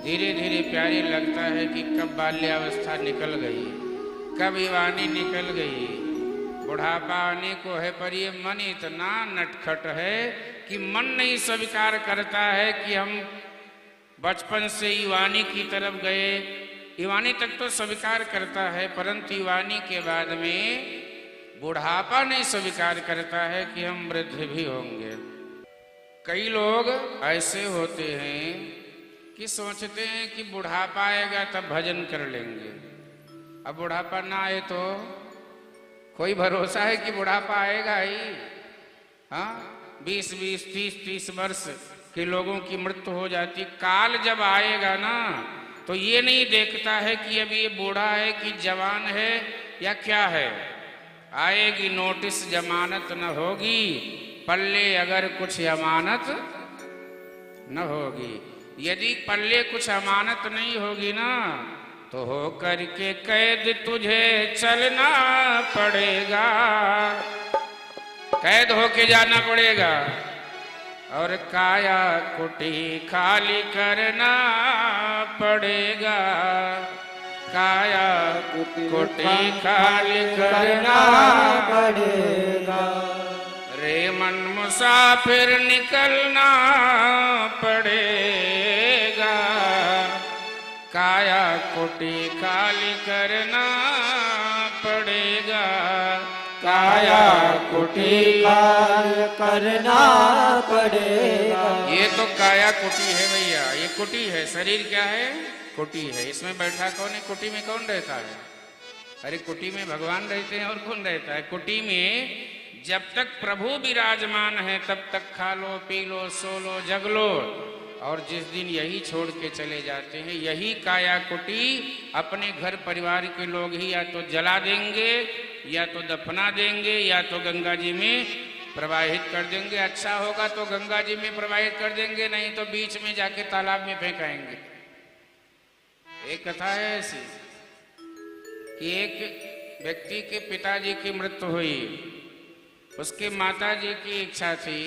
धीरे धीरे प्यारे लगता है कि कब बाल्यावस्था निकल गई, कब युवानी निकल गई, बुढ़ापा आने को है। पर ये मन इतना नटखट है कि मन नहीं स्वीकार करता है कि हम बचपन से युवानी की तरफ गए। युवानी तक तो स्वीकार करता है, परंतु युवानी के बाद में बुढ़ापा नहीं स्वीकार करता है कि हम वृद्ध भी होंगे। कई लोग ऐसे होते हैं कि सोचते हैं कि बुढ़ापा आएगा तब भजन कर लेंगे। अब बुढ़ापा ना आए तो कोई भरोसा है कि बुढ़ापा आएगा ही? हाँ, 20-20, 30-30 वर्ष के लोगों की मृत्यु हो जाती। काल जब आएगा ना तो ये नहीं देखता है कि अब ये बूढ़ा है कि जवान है या क्या है। आएगी नोटिस, जमानत न होगी, पल्ले अगर कुछ अमानत न होगी। यदि पल्ले कुछ अमानत नहीं होगी ना तो हो करके कैद तुझे चलना पड़ेगा, कैद होके जाना पड़ेगा। और काया कुटी खाली करना पड़ेगा, काया कुटी खाली करना पड़ेगा। रे मन मुसाफिर निकलना पड़ेगा, काया कुटी खाली करना पड़ेगा, काया कुटी खाली करना पड़ेगा। ये तो काया कुटी है भैया, ये कुटी है। शरीर क्या है? कुटी है। इसमें बैठा कौन है? कुटी में कौन रहता है? अरे कुटी में भगवान रहते हैं और कौन रहता है? कुटी में जब तक प्रभु विराजमान है तब तक खा लो, पी लो, सो लो, जग लो। और जिस दिन यही छोड़ के चले जाते हैं, यही काया कुटी अपने घर परिवार के लोग ही या तो जला देंगे, या तो दफना देंगे, या तो गंगा जी में प्रवाहित कर देंगे। अच्छा होगा तो गंगा जी में प्रवाहित कर देंगे, नहीं तो बीच में जाके तालाब में फेंकाएंगे। एक कथा है ऐसी कि एक व्यक्ति के पिताजी की मृत्यु हुई। उसके माताजी की इच्छा थी,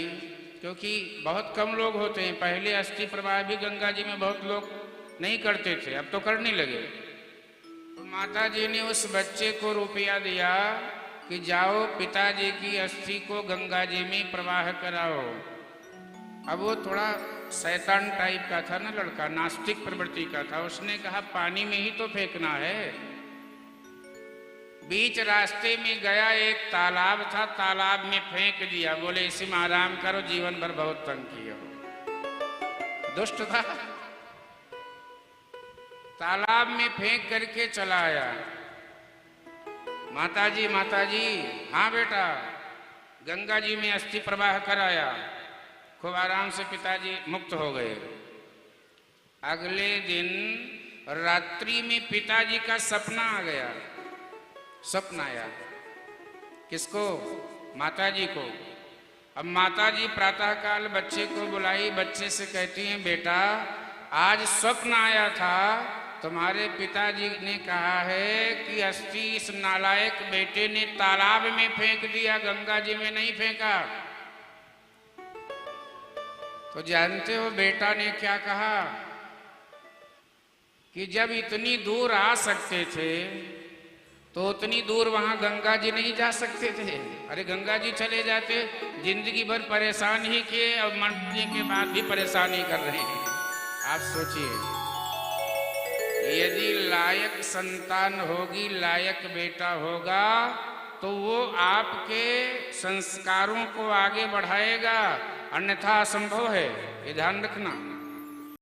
क्योंकि बहुत कम लोग होते हैं, पहले अस्थि प्रवाह भी गंगा जी में बहुत लोग नहीं करते थे, अब तो करने लगे। तो माताजी ने उस बच्चे को रुपया दिया कि जाओ पिताजी की अस्थि को गंगा जी में प्रवाह कराओ। अब वो थोड़ा शैतान टाइप का था ना लड़का, नास्तिक प्रवृत्ति का था। उसने कहा पानी में ही तो फेंकना है। बीच रास्ते में गया, एक तालाब था, तालाब में फेंक दिया। बोले इसी में आराम करो, जीवन भर बहुत तंग किया हो। दुष्ट था। तालाब में फेंक करके चला आया। माताजी माताजी, हाँ बेटा, गंगा जी में अस्थि प्रवाह कराया। खूब आराम से पिताजी मुक्त हो गए। अगले दिन रात्रि में पिताजी का सपना आ गया। सपना आया किसको? माताजी को। अब माताजी प्रातःकाल बच्चे को बुलाई, बच्चे से कहती हैं बेटा आज स्वप्न आया था, तुम्हारे पिताजी ने कहा है कि अस्थि इस नालायक बेटे ने तालाब में फेंक दिया, गंगा जी में नहीं फेंका। तो जानते हो बेटा ने क्या कहा कि जब इतनी दूर आ सकते थे तो उतनी दूर वहां गंगा जी नहीं जा सकते थे। अरे गंगा जी चले जाते, जिंदगी भर परेशान ही किए और मरने के बाद भी परेशान ही कर रहे हैं। आप सोचिए, यदि लायक संतान होगी, लायक बेटा होगा, तो वो आपके संस्कारों को आगे बढ़ाएगा, अन्यथा असंभव है। ये ध्यान रखना।